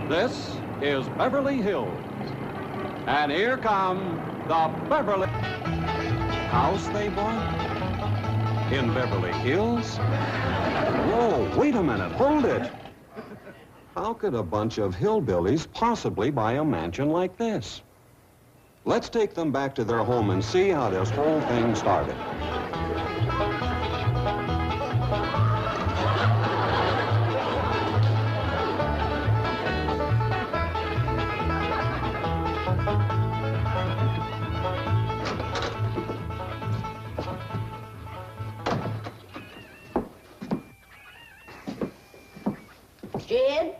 This is Beverly Hills. And here come the Beverly... House they bought? In Beverly Hills? Whoa, wait a minute, hold it. How could a bunch of hillbillies possibly buy a mansion like this? Let's take them back to their home and see how this whole thing started. Jed,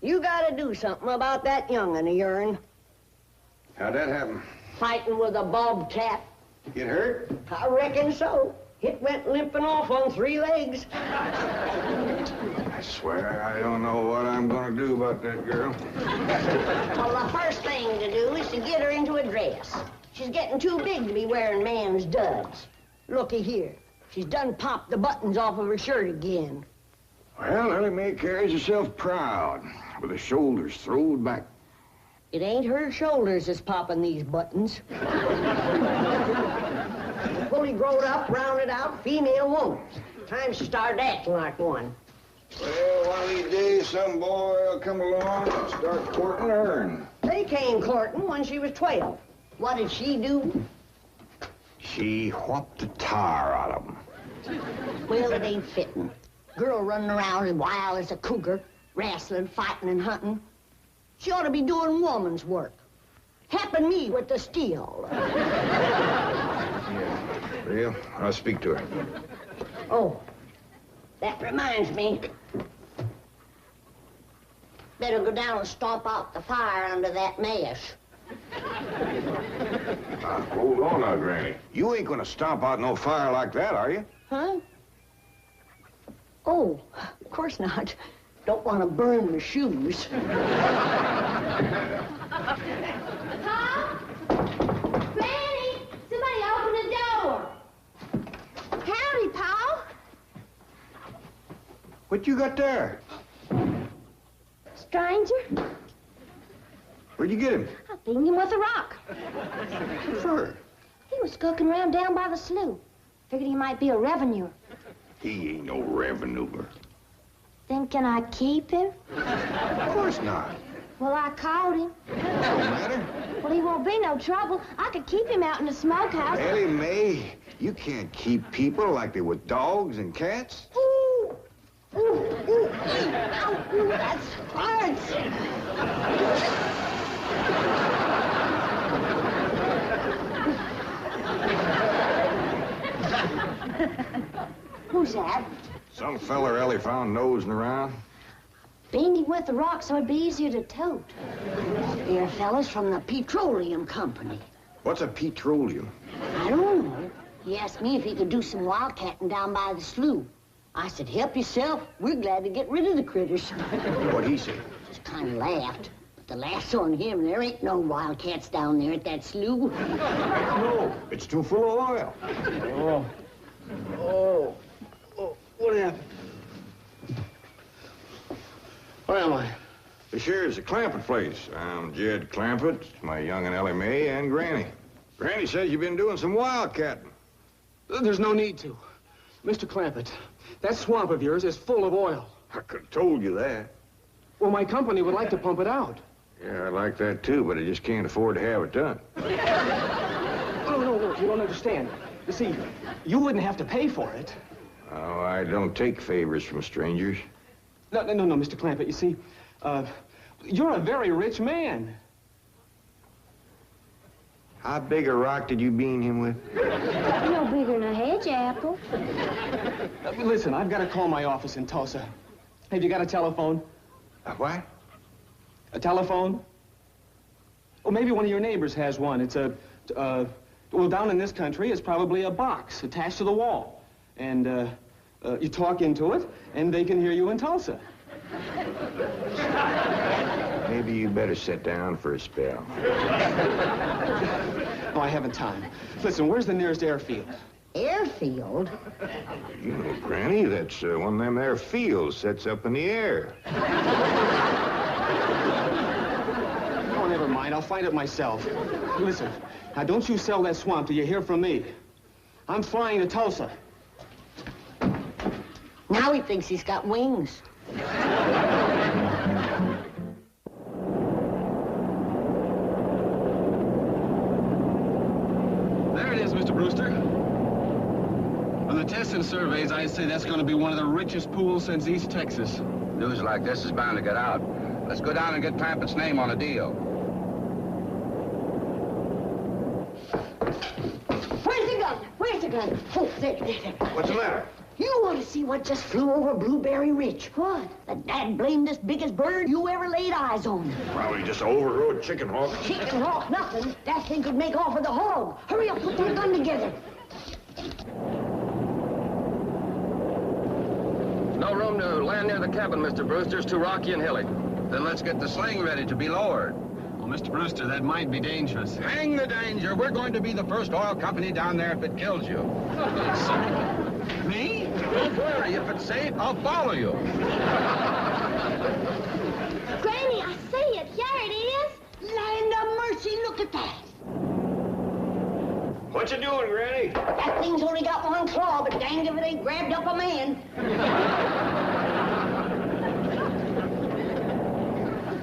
you gotta do something about that young'un of yourn. How'd that happen? Fighting with a bobcat. Get hurt? I reckon so. It went limping off on 3 legs. I swear I don't know what I'm gonna do about that girl. Well, the first thing to do is to get her into a dress. She's getting too big to be wearing man's duds. Looky here. She's done popped the buttons off of her shirt again. Well, Ellie Mae carries herself proud, with her shoulders throwed back. It ain't her shoulders that's popping these buttons. Fully growed up, rounded out, female woman. Time she started acting like one. Well, one of these days, some boy will come along and start courting her. They came courting when she was 12. What did she do? She whopped the tar out of him. Well, it ain't fitting. Girl running around as wild as a cougar, wrestling, fighting, and hunting. She ought to be doing woman's work. Helping me with the steel. Yeah. Well, I'll speak to her. Oh, that reminds me. Better go down and stomp out the fire under that mess. Hold on now, Granny. You ain't gonna stomp out no fire like that, are you? Huh? Oh, of course not. Don't want to burn my shoes. Paul? Granny! Somebody open the door! Howdy, Paul. What you got there? Stranger? Where'd you get him? I beat him with a rock. What for? He was skulking around down by the slough. Figured he might be a revenuer. He ain't no revenuer. Then can I keep him? Of course not. Well, I caught him. Don't matter. Well, he won't be no trouble. I could keep him out in the smokehouse. Ellie Mae, you can't keep people like they were dogs and cats. Ooh! Ooh! Ooh! Ow! Ooh, that's hard! Who's that? Some feller Ellie found nosing around. Beat him with the rock so it'd be easier to tote. They're fellas from the Petroleum Company. What's a petroleum? I don't know. He asked me if he could do some wildcatting down by the slough. I said, help yourself. We're glad to get rid of the critters. What'd he say? Just kind of laughed. But the laugh's on him. There ain't no wildcats down there at that slough. No, it's too full of oil. Oh, what happened? Where am I? This here's the Clampett place. I'm Jed Clampett, my young'un Ellie Mae, and Granny. Granny says you've been doing some wildcatting. There's no need to. Mr. Clampett, that swamp of yours is full of oil. I could have told you that. Well, my company would like to pump it out. Yeah, I like that too, but I just can't afford to have it done. No, you don't understand. You see, you wouldn't have to pay for it. Oh, I don't take favors from strangers. No, Mr. Clampett, you see, you're a very rich man. How big a rock did you bean him with? No bigger than a hedge apple. Listen, I've got to call my office in Tulsa. Have you got a telephone? A what? A telephone? Or maybe one of your neighbors has one. It's well, down in this country, it's probably a box attached to the wall. And, you talk into it, and they can hear you in Tulsa. Maybe you better sit down for a spell. Oh, I haven't time. Listen, where's the nearest airfield? Airfield? You know, Granny, that's one of them there fields sets up in the air. Oh, never mind. I'll find it myself. Listen, now don't you sell that swamp till you hear from me. I'm flying to Tulsa. Now he thinks he's got wings. There it is, Mr. Brewster. On the tests and surveys, I'd say that's going to be one of the richest pools since East Texas. News like this is bound to get out. Let's go down and get Clampett's name on a deal. Where's the gun? Where's the gun? Oh, there. What's the matter? You want to see what just flew over Blueberry Ridge? What? The dad-blamedest biggest bird you ever laid eyes on. Probably just an overgrown chicken hawk. Chicken hawk, nothing. That thing could make off with a hog. Hurry up, put that gun together. No room to land near the cabin, Mr. Brewster. It's too rocky and hilly. Then let's get the sling ready to be lowered. Well, Mr. Brewster, that might be dangerous. Hang the danger. We're going to be the first oil company down there if it kills you. Me? Don't worry. If it's safe, I'll follow you. Granny, I see it. There it is. Land of mercy, look at that. What you doing, Granny? That thing's only got one claw, but dang if it ain't grabbed up a man.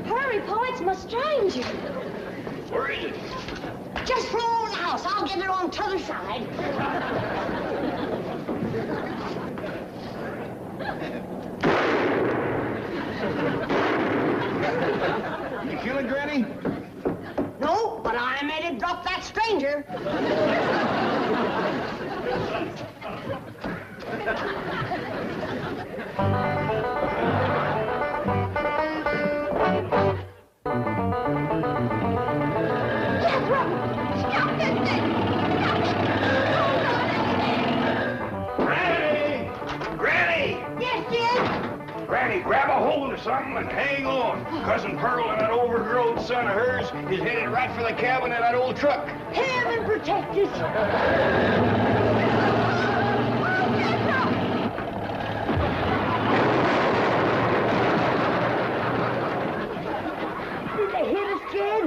Hurry, Pa, it's my stranger. Where is it? Just flew over the house. I'll get it on t'other side. You kill it, Granny? No, but I made it drop that stranger. Granny! Granny! Yes, Jed? Granny, grab a hold of something and hang on. Cousin Pearl and that overgrown son of hers is headed right for the cabin in that old truck. Heaven protect us. Did they hit us, Jed?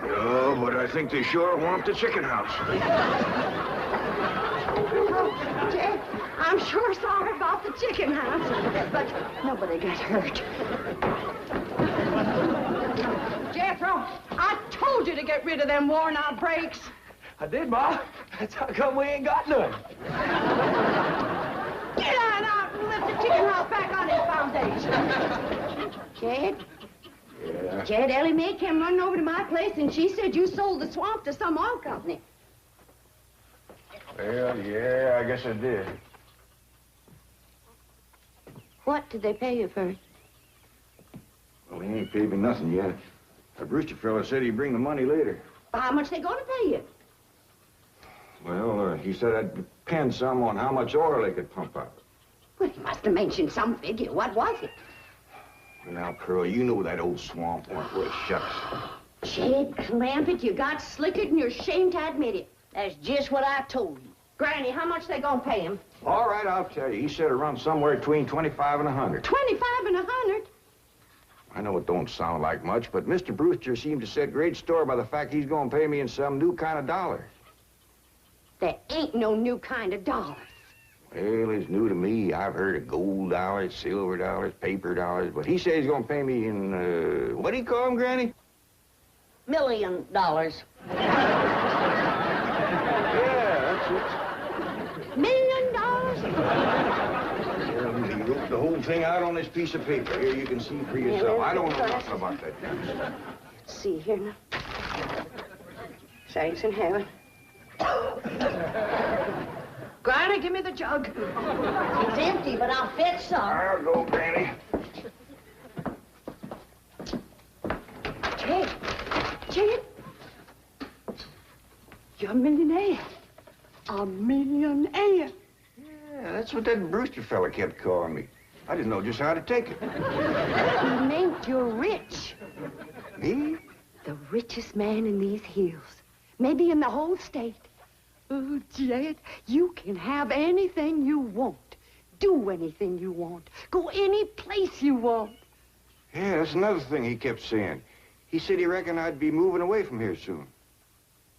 No, but I think they sure want the chicken house. Jed, I'm sure sorry about the chicken house, but nobody got hurt. Jethro, I told you to get rid of them worn-out brakes. I did, Ma. That's how come we ain't got none. Get on out and lift the chicken house back on its foundation. Jed? Yeah. Jed, Ellie Mae came running over to my place, and she said you sold the swamp to some oil company. Well, yeah, I guess I did. What did they pay you for it? Well, he ain't paid me nothing yet. The Brewster fella said he'd bring the money later. How much they gonna pay you? Well, he said that'd depend some on how much oil they could pump out. Well, he must have mentioned some figure. What was it? Now, Pearl, you know that old swamp weren't worth shucks. Jed Clampett, you got slickered and you're ashamed to admit it. That's just what I told you. Granny, how much they gonna pay him? All right, I'll tell you. He said around somewhere between 25 and 100. 25 and 100? I know it don't sound like much, but Mr. Brewster seemed to set great store by the fact he's going to pay me in some new kind of dollars. There ain't no new kind of dollar. Well, it's new to me. I've heard of gold dollars, silver dollars, paper dollars, but he says he's going to pay me in, what do you call them, Granny? $1 million. Yeah, that's it. $1 million? He wrote the whole thing out on this piece of paper. Here, you can see for yourself. I don't know nothing about that kind. See here now. Thanks in heaven. Granny, give me the jug. It's empty, but I'll fetch some. I'll go, Granny. Jed, you're a millionaire. A millionaire. Yeah, that's what that Brewster fella kept calling me. I didn't know just how to take it. He meant you're rich. Me? The richest man in these hills. Maybe in the whole state. Oh, Jed, you can have anything you want. Do anything you want. Go any place you want. Yeah, that's another thing he kept saying. He said he reckoned I'd be moving away from here soon.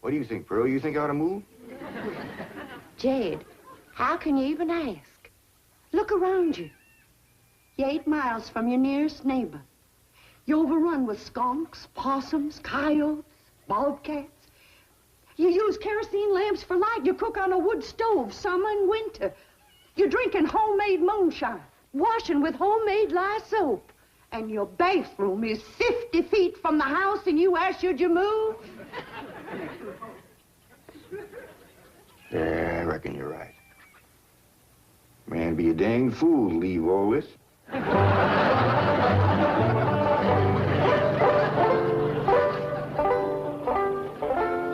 What do you think, Pearl? You think I ought to move? Jed, how can you even ask? Look around you. You're 8 miles from your nearest neighbor. You're overrun with skunks, possums, coyotes, bobcats. You use kerosene lamps for light. You cook on a wood stove, summer and winter. You're drinking homemade moonshine, washing with homemade lye soap. And your bathroom is 50 feet from the house, and you ask, should you move? Yeah, I reckon you're right. Man, be a dang fool to leave all this.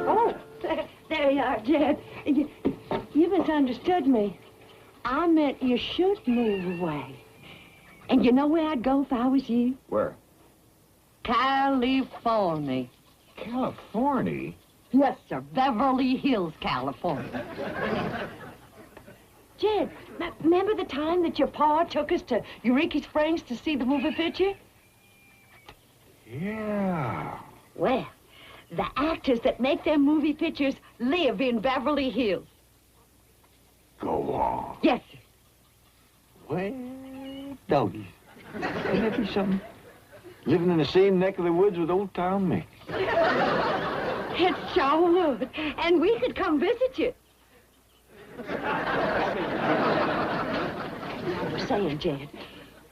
Oh, there you are, Jed. You misunderstood me. I meant you should move away. And you know where I'd go if I was you? Where? California. California? Yes, sir. Beverly Hills, California. Jed, remember the time that your pa took us to Eureka Springs to see the movie picture? Yeah. Well, the actors that make them movie pictures live in Beverly Hills. Go on. Yes, sir. Well, doggy. Ain't that be something? Living in the same neck of the woods with old Tom Mix. It sure would. And we could come visit you. I was saying, Jed,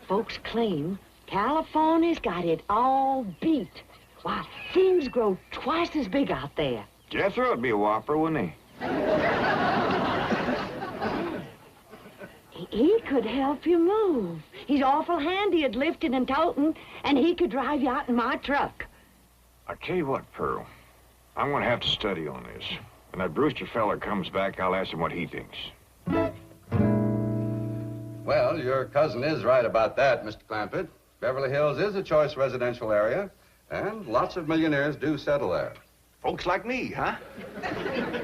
folks claim California's got it all beat. Why, things grow twice as big out there. Jethro would be a whopper, wouldn't he? He could help you move. He's awful handy at lifting and toting, and he could drive you out in my truck. I'll tell you what, Pearl. I'm going to have to study on this. When that Brewster fella comes back, I'll ask him what he thinks. Well, your cousin is right about that, Mr. Clampett. Beverly Hills is a choice residential area, and lots of millionaires do settle there. Folks like me, huh?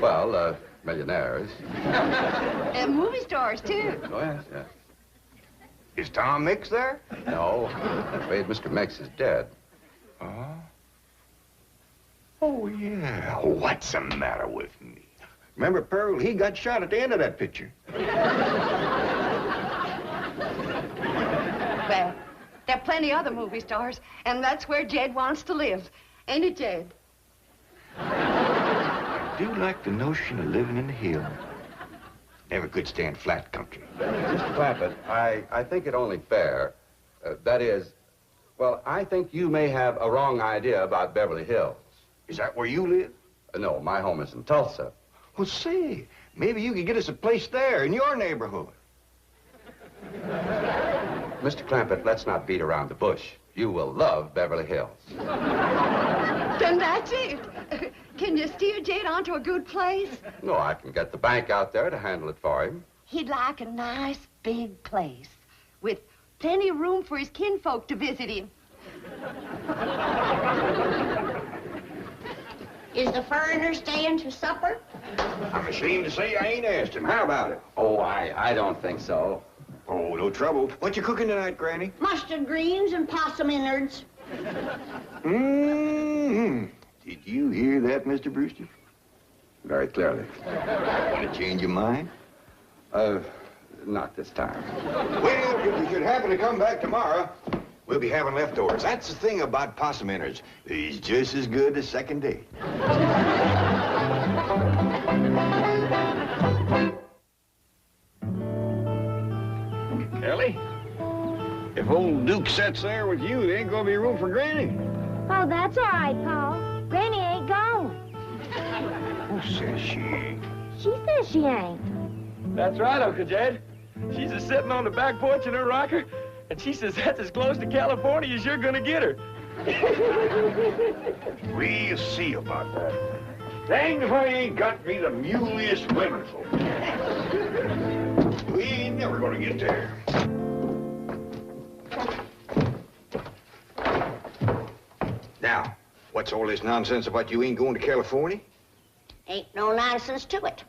Well, millionaires. And movie stars, too. Oh, yes, yes. Is Tom Mix there? No, I'm afraid Mr. Mix is dead. Oh? Oh, yeah. What's the matter with me? Remember, Pearl, he got shot at the end of that picture. Well, there are plenty other movie stars, and that's where Jed wants to live. Ain't it, Jed? I do like the notion of living in the hills. Never could stand flat country. Mr. Clampett, I think it only fair. That is, well, I think you may have a wrong idea about Beverly Hills. Is that where you live? No, my home is in Tulsa. Well, say, maybe you could get us a place there in your neighborhood. Mr. Clampett, let's not beat around the bush. You will love Beverly Hills. Then that's it. Can you steer Jed onto a good place? No, I can get the bank out there to handle it for him. He'd like a nice big place with plenty of room for his kinfolk to visit him. Is the foreigner staying to supper? I'm ashamed to say I ain't asked him. How about it? Oh, I don't think so. Oh, no trouble. What you cooking tonight, Granny? Mustard greens and possum innards. Mm-hmm. Did you hear that, Mr. Brewster? Very clearly. Want to change your mind? Not this time. Well, if you should happen to come back tomorrow, we'll be having leftovers. That's the thing about possum innards. He's just as good as second date. Ellie, if old Duke sits there with you, there ain't gonna be room for Granny. Oh, that's all right, Pa. Granny ain't gone. Who says she ain't? She says she ain't. That's right, Uncle Jed. She's just sitting on the back porch in her rocker, and she says that's as close to California as you're gonna get her. We'll see about that. Dang if I ain't got me the muliest women folk. We ain't never gonna get there. Now, what's all this nonsense about you ain't going to California? Ain't no nonsense to it.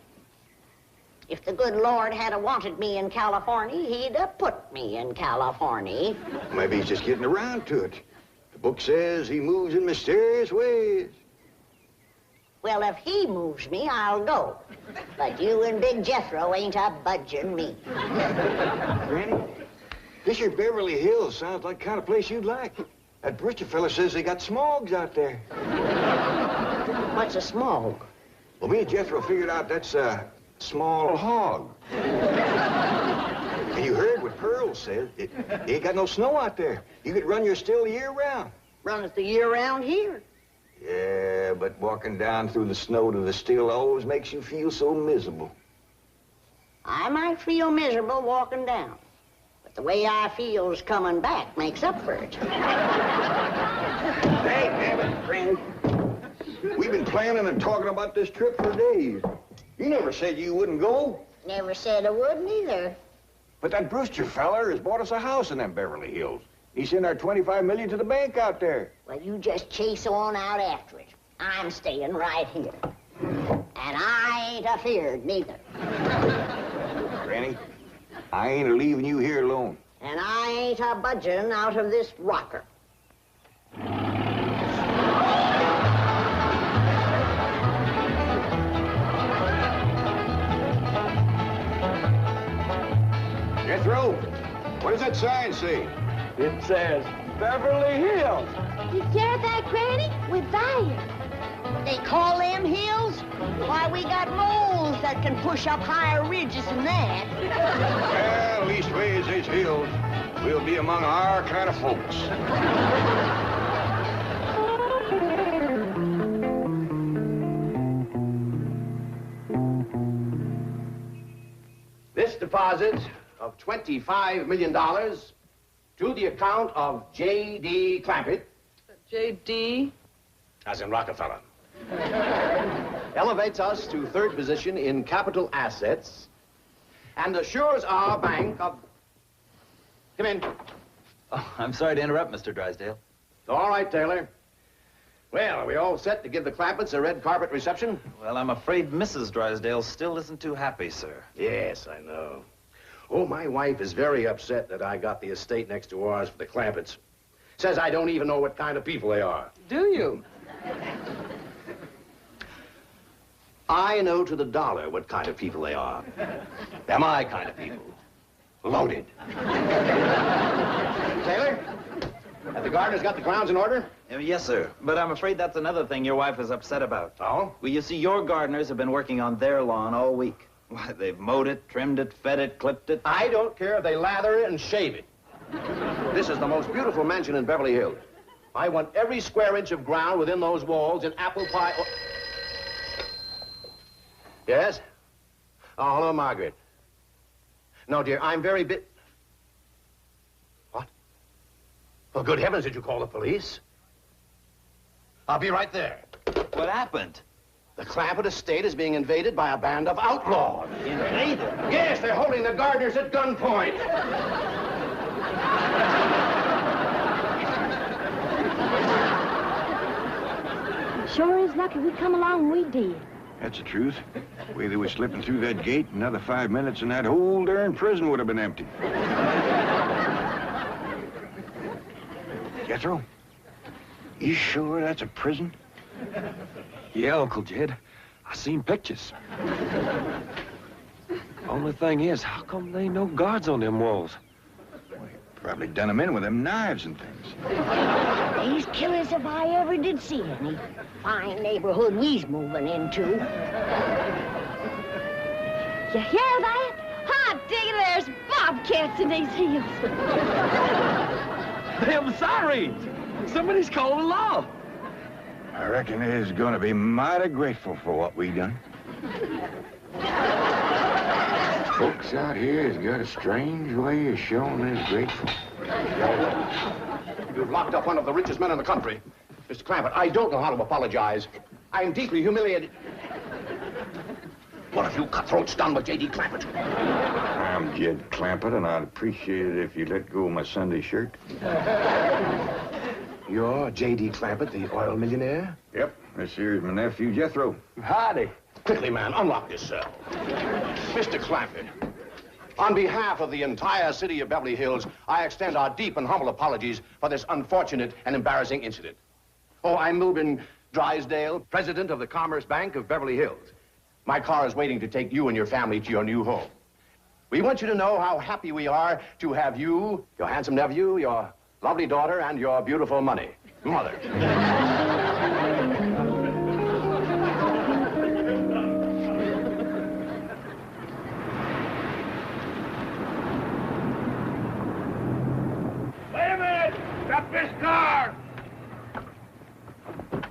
If the good Lord had wanted me in California, he'd have put me in California. Maybe he's just getting around to it. The book says he moves in mysterious ways. Well, if he moves me, I'll go. But you and Big Jethro ain't a budging me. Granny, this here Beverly Hills sounds like the kind of place you'd like. That Brewster fella says they got smogs out there. What's a smog? Well, me and Jethro figured out that's a small hog. And you heard what Pearl said. It ain't got no snow out there. You could run your still the year round. Run it the year round here. Yeah, but walking down through the snow to the still always makes you feel so miserable. I might feel miserable walking down, but the way I feels coming back makes up for it. Hey, damn it, Granny. We've been planning and talking about this trip for days. You never said you wouldn't go. Never said I wouldn't either. But that Brewster feller has bought us a house in them Beverly Hills. He sent our $25 million to the bank out there. Well, you just chase on out after it. I'm staying right here. And I ain't afeared neither. Granny, I ain't leaving you here alone. And I ain't a budging out of this rocker. Jethro, what does that sign say? It says Beverly Hills. You hear that, Granny? We're there. They call them hills? Why, we got moles that can push up higher ridges than that. Well, leastways, these hills will be among our kind of folks. This deposit of $25 million to the account of J.D. Clampett. J.D.? As in Rockefeller. Elevates us to third position in capital assets and assures our bank of... Come in. Oh, I'm sorry to interrupt, Mr. Drysdale. All right, Taylor. Well, are we all set to give the Clampetts a red carpet reception? Well, I'm afraid Mrs. Drysdale still isn't too happy, sir. Yes, I know. Oh, my wife is very upset that I got the estate next to ours for the Clampetts. Says I don't even know what kind of people they are. Do you? I know to the dollar what kind of people they are. They're my kind of people. Loaded. Taylor, have the gardeners got the grounds in order? Yes, sir. But I'm afraid that's another thing your wife is upset about. Oh? Well, you see, your gardeners have been working on their lawn all week. Why, they've mowed it, trimmed it, fed it, clipped it. I don't care if they lather it and shave it. This is the most beautiful mansion in Beverly Hills. I want every square inch of ground within those walls in apple pie... Oh. Yes? Oh, hello, Margaret. No, dear, I'm very What? Well, good heavens, did you call the police? I'll be right there. What happened? The Clampett estate is being invaded by a band of outlaws. Invaded? Yes, they're holding the gardeners at gunpoint. Sure is lucky we come along when we did. That's the truth. The way they were slipping through that gate, another 5 minutes and that whole darn prison would have been empty. Jethro, you sure that's a prison? Yeah, Uncle Jed. I seen pictures. Only thing is, how come there ain't no guards on them walls? Probably done them in with them knives and things. These killers, if I ever did see any. Fine neighborhood we's moving into. You hear that? Hot diggity, there's bobcats in these hills. Them sirens! Somebody's calling the law. I reckon they's gonna be mighty grateful for what we done. Folks out here has got a strange way of showing they're grateful. You've locked up one of the richest men in the country. Mr. Clampett, I don't know how to apologize. I'm deeply humiliated. What have you cutthroats done with J.D. Clampett? I'm Jed Clampett, and I'd appreciate it if you let go of my Sunday shirt. You're J.D. Clampett, the oil millionaire? Yep. This here's my nephew, Jethro. Howdy. Quickly, man, unlock this cell. Mr. Clampett, on behalf of the entire city of Beverly Hills, I extend our deep and humble apologies for this unfortunate and embarrassing incident. Oh, I'm Milburn Drysdale, president of the Commerce Bank of Beverly Hills. My car is waiting to take you and your family to your new home. We want you to know how happy we are to have you, your handsome nephew, your lovely daughter, and your beautiful mother. Stop this car!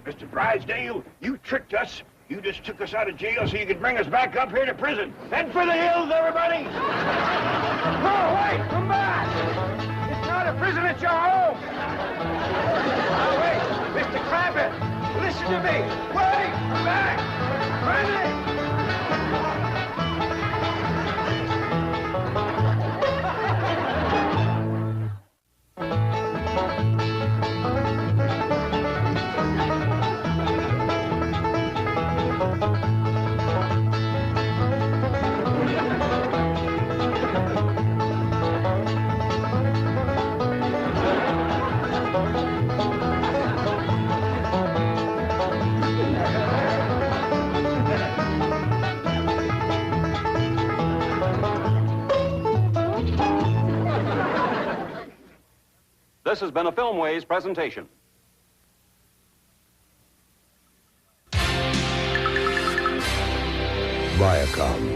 Mr. Drysdale, you tricked us. You just took us out of jail so you could bring us back up here to prison. Head for the hills, everybody! No, wait! Come back! It's not a prison, it's your home! Now, wait! Mr. Clampett, listen to me! Wait! Come back! Randy! This has been a Filmways presentation. Viacom.